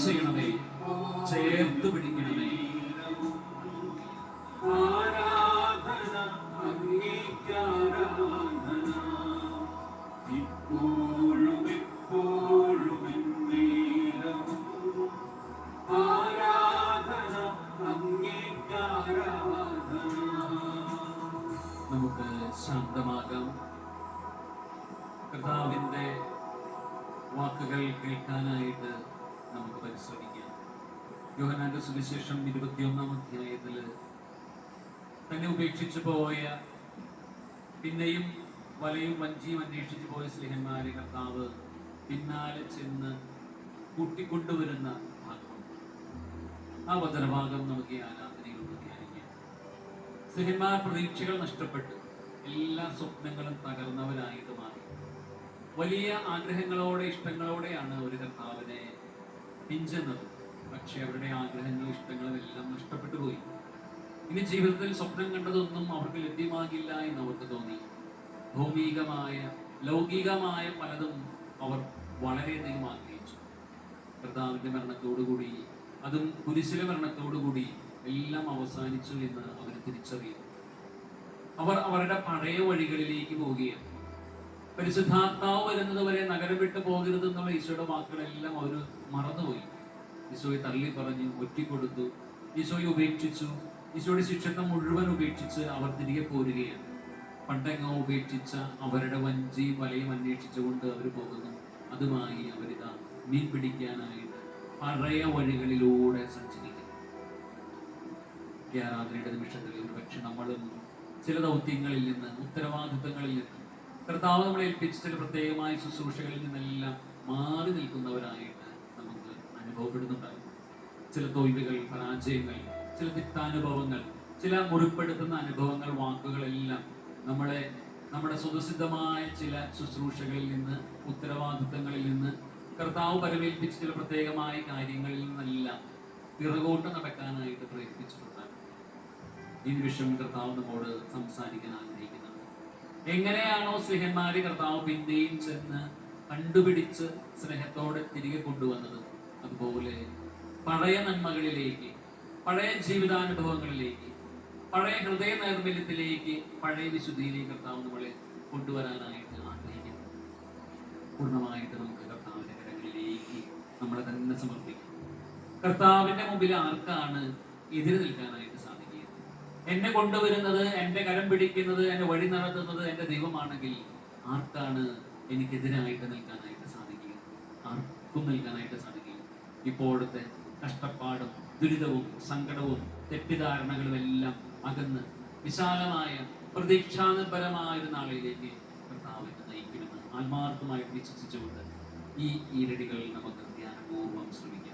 ചെയ്യണമേ, ചേർത്ത് പിടിക്കണമേ. ആരാധന അങ്ങേക്കാരാധന ഇപ്പോഴും എപ്പോഴും എന്നേരവും. ആരാധന അങ്ങേക്കാരാധന. നമുക്ക് ശാന്തമാകാം. കർത്താവിൻ്റെ വാക്കുകൾ കേൾക്കാനായിട്ട് നമുക്ക് പരിശ്രമിക്കാം. യോഹന്നാന്റെ സുവിശേഷം 21-ാം അധ്യായത്തിൽ തന്നെ ഉപേക്ഷിച്ചു പോയ, പിന്നെയും വലയും വഞ്ചിയും അന്വേഷിച്ചു പോയ സ്നേഹന്മാരെ കർത്താവ് പിന്നാലെ ചെന്ന് കൂട്ടിക്കൊണ്ടുവരുന്ന ഭാഗമുണ്ട്. ആ വചനഭാഗം നമുക്ക് ഈ ആരാധനയിലൂടെ ധ്യാനിക്കാം. സ്നേഹന്മാർ പ്രതീക്ഷകൾ നഷ്ടപ്പെട്ട് എല്ലാ സ്വപ്നങ്ങളും തകർന്നവരായിട്ട് മാറി. വലിയ ആഗ്രഹങ്ങളോടെ ഇഷ്ടങ്ങളോടെയാണ് ഒരു കർത്താവിനെ പിഞ്ചെന്നത്. പക്ഷെ അവരുടെ ആഗ്രഹങ്ങളും ഇഷ്ടങ്ങളും എല്ലാം നഷ്ടപ്പെട്ടു പോയി. ഇനി ജീവിതത്തിൽ സ്വപ്നം കണ്ടതൊന്നും അവർക്ക് ലഭ്യമാകില്ല എന്ന് അവർക്ക് തോന്നി. ഭൗമികമായ ലൗകികമായ പലതും അവർ വളരെയധികം ആഗ്രഹിച്ചു. കർത്താവിന്റെ മരണത്തോടുകൂടി, അതും കുരിശിലെ മരണത്തോടുകൂടി എല്ലാം അവസാനിച്ചു എന്ന് അവർ തിരിച്ചറിയുന്നു. അവർ അവരുടെ പഴയ വഴികളിലേക്ക് പോവുകയാണ്. പരിശുദ്ധാത്മാവ് വരുന്നത് വരെ നഗരം വിട്ടു പോകരുത് എന്നുള്ള ഈശോയുടെ വാക്കുകളെല്ലാം അവർ മറന്നുപോയി. ഈശോയെ തള്ളി പറഞ്ഞു, ഒറ്റിക്കൊടുത്തു, ഈശോയെ ഉപേക്ഷിച്ചു. ഈശോയുടെ ശിക്ഷണം മുഴുവൻ ഉപേക്ഷിച്ച് അവർ തിരികെ പോരുകയാണ്. പണ്ടെങ്ങോ ഉപേക്ഷിച്ച അവരുടെ വഞ്ചിയും വലയും അന്വേഷിച്ചുകൊണ്ട് അവർ പോകുന്നു. അതുമായി അവരിതാ മീൻ പിടിക്കാനായിട്ട് പഴയ വഴികളിലൂടെ സഞ്ചരിക്കുന്നു. ഈ ആരാധനയുടെ നിമിഷത്തിൽ ഒരുപക്ഷെ നമ്മളും ചില ദൗത്യങ്ങളിൽ നിന്ന്, ഉത്തരവാദിത്തങ്ങളിൽ നിന്ന്, കർത്താവ് നമ്മളെ ഏൽപ്പിച്ച ചില പ്രത്യേകമായ ശുശ്രൂഷകളിൽ നിന്നെല്ലാം മാറി നിൽക്കുന്നവരായിട്ട് നമുക്ക് അനുഭവപ്പെടുന്നുണ്ടാകും. ചില തോൽവികൾ, പരാജയങ്ങൾ, ചില തിക്താനുഭവങ്ങൾ, ചില മുറിപ്പെടുത്തുന്ന അനുഭവങ്ങൾ, വാക്കുകളെല്ലാം നമ്മുടെ സ്വതസിദ്ധമായ ചില ശുശ്രൂഷകളിൽ നിന്ന്, ഉത്തരവാദിത്തങ്ങളിൽ നിന്ന്, കർത്താവ് പരമേൽപ്പിച്ച ചില പ്രത്യേകമായ കാര്യങ്ങളിൽ നിന്നെല്ലാം പിറകോട്ട് നടക്കാനായിട്ട് പ്രയത്നിച്ചിട്ടുണ്ടാകും. ഈ നിമിഷം കർത്താവ് നമ്മോട് സംസാരിക്കാൻ ആഗ്രഹിക്കുന്നത്, എങ്ങനെയാണോ സ്നേഹന്മാരെ കർത്താവ് പിന്നെയും ചെന്ന് കണ്ടുപിടിച്ച് സ്നേഹത്തോടെ തിരികെ കൊണ്ടുവന്നത്, അതുപോലെ പഴയ നന്മകളിലേക്ക്, പഴയ ജീവിതാനുഭവങ്ങളിലേക്ക്, പഴയ ഹൃദയ നൈർമല്യത്തിലേക്ക്, പഴയ വിശുദ്ധിയിലേക്ക് കർത്താവ് നമ്മളെ കൊണ്ടുവരാനായിട്ട് ആഗ്രഹിക്കുന്നു. പൂർണ്ണമായിട്ട് നമുക്ക് കർത്താവിന്റെ കരങ്ങളിലേക്ക് നമ്മളെ തന്നെ സമർപ്പിക്കാം. കർത്താവിന്റെ മുമ്പിൽ ആർക്കാണ് എതിര് നിൽക്കാനായിട്ട് സാധിക്കുക? എന്നെ കൊണ്ടുവരുന്നത്, എന്റെ കരം പിടിക്കുന്നത്, എന്നെ വഴി നടത്തുന്നത് എന്റെ ദൈവമാണെങ്കിൽ ആർക്കാണ് എനിക്കെതിരായിട്ട് നിൽക്കാനായിട്ട് സാധിക്കുക? ആർക്കും നിൽക്കാനായിട്ട് സാധിക്കില്ല. ഇപ്പോഴത്തെ കഷ്ടപ്പാടും ദുരിതവും സങ്കടവും തെറ്റിദ്ധാരണകളും എല്ലാം അകന്ന് വിശാലമായ പ്രതീക്ഷാനിർഭരമായ ഒരു നാളിലേക്ക് കർത്താവിനെ നയിക്കുമെന്ന് ആത്മാർത്ഥമായിട്ട് വിശ്വസിച്ചുകൊണ്ട് ഈ ഈരടികൾ നമുക്ക് ധ്യാനപൂർവ്വം ശ്രമിക്കാം.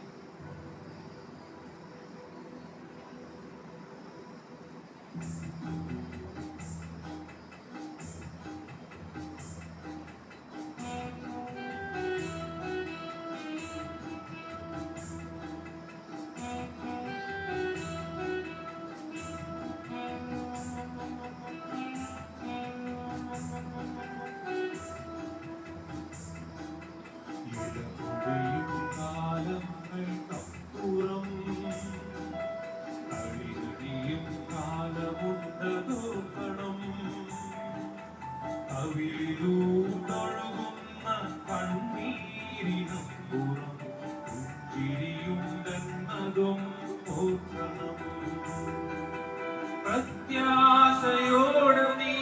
പ്രത്യാശയോട് നീ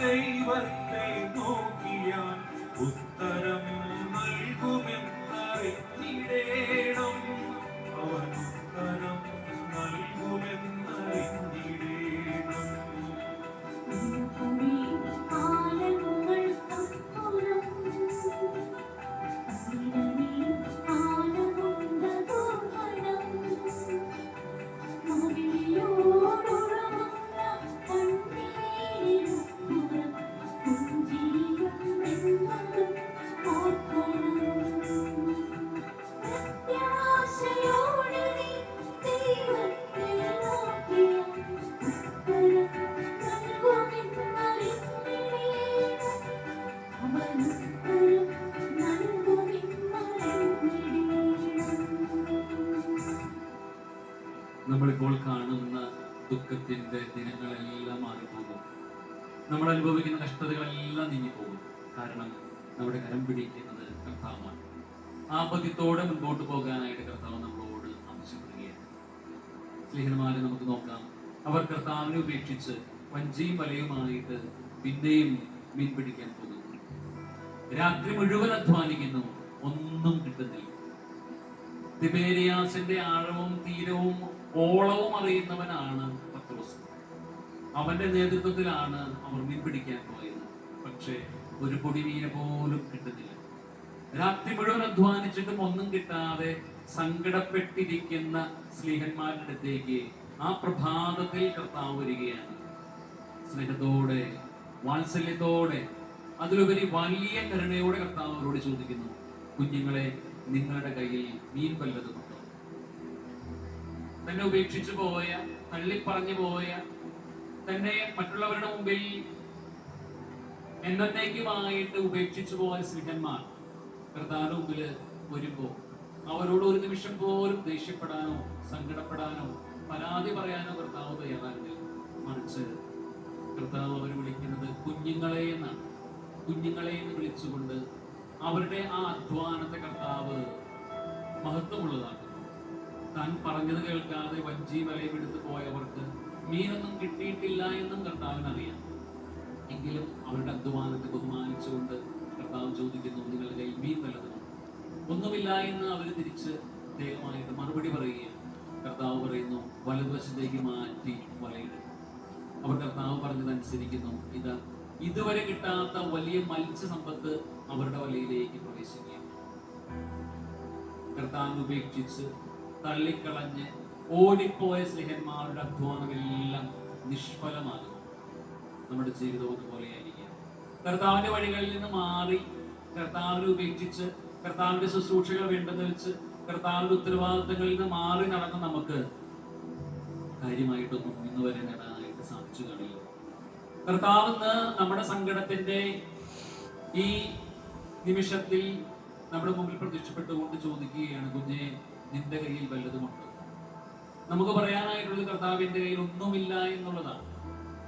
ദൈവത്തെ നോക്കിയാൽ ഉത്തരം നൽകുമെന്നറിഞ്ഞിടേണം. അവൻ ഉത്തരം നൽകുമെന്നറിഞ്ഞിടേണം. നമ്മളിപ്പോൾ കാണുന്ന ദുഃഖത്തിന്റെ ദിനങ്ങളെല്ലാം മാറിപ്പോകും. നമ്മൾ അനുഭവിക്കുന്ന കഷ്ടതകളെല്ലാം നീങ്ങിപ്പോകും. കാരണം നമ്മുടെ കരം പിടിക്കുന്നത് കർത്താവാണ്. ആപത്യത്തോടെ മുൻപോട്ട് പോകാനായിട്ട് കർത്താവ് നമ്മളോട് ആവശ്യപ്പെടുകയാണ്. സ്നേഹിതന്മാരെ, നമുക്ക് നോക്കാം. അവർ കർത്താവിനെ ഉപേക്ഷിച്ച് വഞ്ചിയും വലയുമായിട്ട് പിന്നെയും മീൻ പിടിക്കാൻ പോകുന്നു. രാത്രി മുഴുവൻ അധ്വാനിക്കുന്നു, ഒന്നും കിട്ടുന്നില്ല. തിബേരിയാസിന്റെ ആഴവും തീരവും ഓളവും അറിയുന്നവനാണ് പത്രോസ്. അവന്റെ നേതൃത്വത്തിലാണ് അവർ മീൻ പിടിക്കാൻ പോയത്. പക്ഷേ ഒരു പൊടി മീന പോലും കിട്ടുന്നില്ല. രാത്രി മുഴുവൻ അധ്വാനിച്ചിട്ടും ഒന്നും കിട്ടാതെ സങ്കടപ്പെട്ടിരിക്കുന്ന സ്നേഹന്മാരുടെ അടുത്തേക്ക് ആ പ്രഭാതത്തിൽ കർത്താവ് വരികയാണ്. സ്നേഹത്തോടെ, വാത്സല്യത്തോടെ, അതിലുപരി വലിയ കരുണയോടെ കർത്താവ് അവരോട് ചോദിക്കുന്നു, കുഞ്ഞുങ്ങളെ, നിങ്ങളുടെ കയ്യിൽ മീൻ വല്ലതുമുണ്ടോ? തന്നെ ഉപേക്ഷിച്ചു പോയ, തള്ളിപ്പറഞ്ഞു പോയ, തന്നെ മറ്റുള്ളവരുടെ മുമ്പിൽ എന്നേക്കുമായിട്ട് ഉപേക്ഷിച്ചു പോയ സ്നേഹന്മാർ കർത്താവിന്റെ മുമ്പിൽ വരുമ്പോ അവരോട് ഒരു നിമിഷം പോലും ദേഷ്യപ്പെടാനോ സങ്കടപ്പെടാനോ പരാതി പറയാനോ കർത്താവ് തയ്യാറാകുന്നില്ല. മറിച്ച് കർത്താവ് അവർ വിളിക്കുന്നത് കുഞ്ഞുങ്ങളെ എന്നാണ്. കുഞ്ഞുങ്ങളെ എന്ന് വിളിച്ചുകൊണ്ട് അവരുടെ ആ അധ്വാനത്തെ കർത്താവ് മഹത്വമുള്ളതാക്കുന്നു. താൻ പറഞ്ഞത് കേൾക്കാതെ വഞ്ചി വലയം എടുത്തു പോയവർക്ക് മീനൊന്നും കിട്ടിയിട്ടില്ല എന്നും കർത്താവിനറിയാം. എങ്കിലും അവരുടെ അധ്വാനത്തെ ബഹുമാനിച്ചുകൊണ്ട് കർത്താവ് ചോദിക്കുന്നു, നിങ്ങളുടെ കയ്യിൽ മീൻ വല്ലതും? ഒന്നുമില്ല എന്ന് അവർ തിരിച്ച് ദേഹമായിട്ട് മറുപടി പറയുകയാണ്. കർത്താവ് പറയുന്നു, വലതുവശത്തേക്ക് മാറ്റി വലയിടും. അവർ കർത്താവ് പറഞ്ഞതനുസരിക്കുന്നു. ഇതുവരെ കിട്ടാത്ത വലിയ മത്സ്യസമ്പത്ത് അവരുടെ വലയിലേക്ക് പ്രവേശിക്കുകയാണ്. കർത്താവ് ഉപേക്ഷിച്ച് തള്ളിക്കളഞ്ഞ് ഓടിപ്പോയ സ്നേഹന്മാരുടെ അധ്വാനമെല്ലാം നിഷ്ഫലമാകും. നമ്മുടെ ജീവിതവും അതുപോലെയായിരിക്കും. കർത്താവിന്റെ വഴികളിൽ നിന്ന് മാറി, കർത്താവിനെ ഉപേക്ഷിച്ച്, കർത്താവിന്റെ ശുശ്രൂഷകൾ വേണ്ടെന്ന് വെച്ച്, കർത്താവിന്റെ ഉത്തരവാദിത്തങ്ങളിൽ നിന്ന് മാറി നടന്ന നമുക്ക് കാര്യമായിട്ടൊന്നും ഇന്ന് വരെ നേടാനായിട്ട് സാധിച്ചു കാണില്ല. കർത്താവിന്ന് നമ്മുടെ സങ്കടത്തിന്റെ ഈ നിമിഷത്തിൽ നമ്മുടെ മുമ്പിൽ പ്രത്യക്ഷപ്പെട്ടുകൊണ്ട് ചോദിക്കുകയാണ്, കുഞ്ഞെ, നിന്റെ കയ്യിൽ വല്ലതുമുണ്ടോ? നമുക്ക് പറയാനായിട്ടുള്ളത് കർത്താവിന്റെ കയ്യിൽ ഒന്നുമില്ല എന്നുള്ളതാണ്.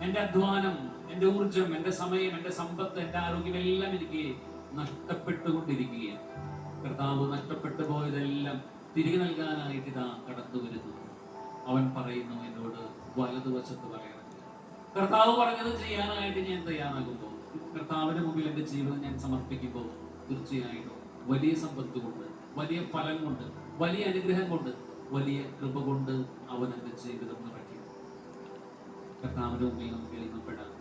എന്റെ അധ്വാനം, എന്റെ ഊർജം, എന്റെ സമയം, എന്റെ സമ്പത്ത്, എന്റെ ആരോഗ്യമെല്ലാം എനിക്ക് നഷ്ടപ്പെട്ടുകൊണ്ടിരിക്കുകയാണ്. കർത്താവ് നഷ്ടപ്പെട്ടു പോയതെല്ലാം തിരികെ നൽകാനായിട്ട് ഇതാ കടന്നു വരുന്നു. അവൻ പറയുന്നു എന്നോട്, വലതുവശത്ത് പറയണം. കർത്താവ് പറഞ്ഞത് ചെയ്യാനായിട്ട് ഞാൻ തയ്യാറാകുമ്പോൾ, കർത്താവിന്റെ മുമ്പിൽ എന്റെ ജീവിതം ഞാൻ സമർപ്പിക്കുമ്പോൾ, തീർച്ചയായിട്ടും വലിയ സമ്പത്ത് കൊണ്ട്, വലിയ ഫലം കൊണ്ട്, വലിയ അനുഗ്രഹം കൊണ്ട്, വലിയ കൃപ കൊണ്ട് അവൻ എന്റെ ജീവിതം നിറയ്ക്കും. കർത്താവിന്റെ മുമ്പിൽ നമുക്ക് എളിമപ്പെടാം.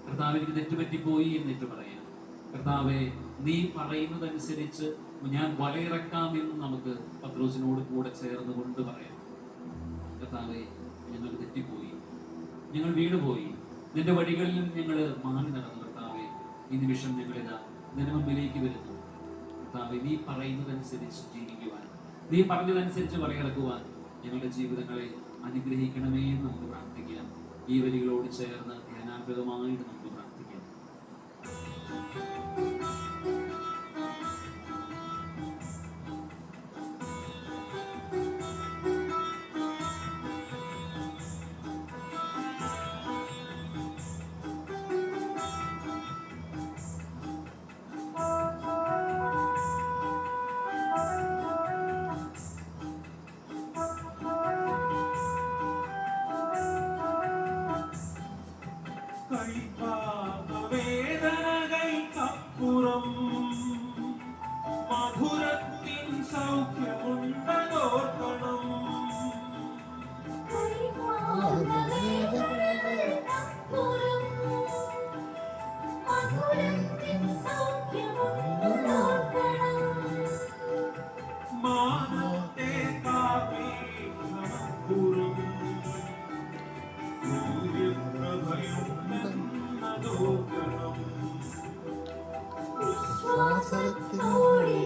കർത്താവ്, എനിക്ക് തെറ്റുപറ്റിപ്പോയി എന്നിട്ട് പറയാം. കർത്താവെ, നീ പറയുന്നതനുസരിച്ച് ഞാൻ വലയിറക്കാം എന്ന് നമുക്ക് പത്രോസിനോട് കൂടെ ചേർന്ന് കൊണ്ട് പറയാം. കർത്താവെ, ഞങ്ങൾ തെറ്റിപ്പോയി, ഞങ്ങൾ വീണുപോയി, നിന്റെ വഴികളിൽ നിന്ന് ഞങ്ങൾ മാറി നടന്നു. കർത്താവെ, ഈ നിമിഷം ഞങ്ങളിതാ നിന്റെ മുമ്പിലേക്ക് വരുന്നു. കർത്താവെ, നീ പറയുന്നതനുസരിച്ച് ജീവിക്കുവാൻ, നീ പറഞ്ഞതനുസരിച്ച് വലയിറക്കുവാൻ ഞങ്ങളുടെ ജീവിതങ്ങളെ അനുഗ്രഹിക്കണമേ എന്ന് നമുക്ക് പ്രാർത്ഥിക്കാം. ഈ വരികളോട് ചേർന്ന് ധ്യാനാത്മകമായിട്ട് നമുക്ക് പ്രാർത്ഥിക്കാം. വേദനകൾക്കപ്പുറം മധുരത്തിൻ സൗഖ്യമുണ്ടതോർക്കണം. മാനത്തെ കാപീക്ഷണപ്പുറം സൂര്യപ്രഭയുണ്ടെന്നതോർക്കണം. വിശ്വാസത്തോടെ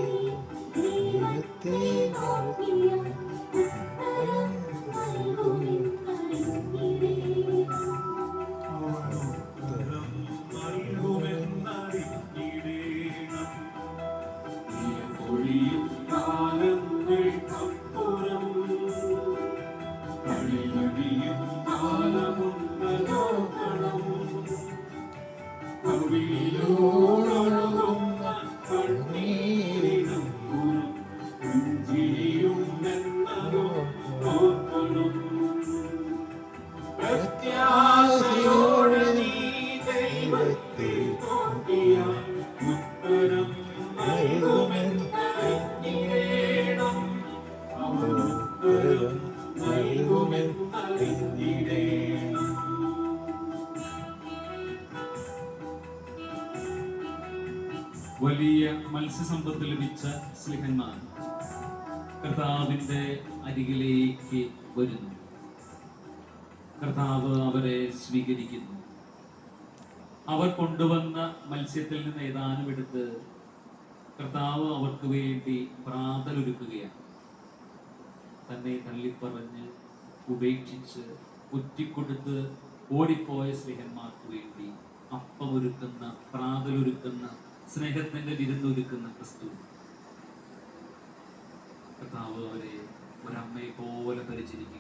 ദൈവത്തെ നോക്കിയ ഉത്തരം നൽകുമെന്നറിഞ്ഞിടേണം. അവനുത്തരം നൽകുമെന്നറിഞ്ഞിടേണം. ഒഴിയും കാലങ്ങൾക്കപ്പുറം കളി അറിഞ്ഞിടേണം. വലിയ മത്സ്യസമ്പത്ത് ലഭിച്ച സ്ലിഹന്മാർ കർത്താവിന്റെ അരികിലേക്ക് വരുന്നു. കർത്താവ് അവരെ സ്വീകരിക്കുന്നു. അവർ കൊണ്ടുവന്ന മത്സ്യത്തിൽ നിന്ന് ഏതാനും എടുത്ത് കർത്താവ് അവർക്ക് വേണ്ടി പ്രാതലൊരുക്കുകയാണ്. തന്നെ തള്ളിപ്പറഞ്ഞ് ഉപേക്ഷിച്ച് ഒറ്റിക്കൊടുത്ത് ഓടിപ്പോയ സ്നേഹന്മാർക്ക് വേണ്ടി അപ്പമൊരുക്കുന്ന, പ്രാതലൊരുക്കുന്ന, സ്നേഹത്തിന്റെ വിരുന്നൊരുക്കുന്ന ക്രിസ്തു. കർത്താവ് അവരെ ഒരമ്മയെ പോലെ പരിചരിക്കുകയാണ്.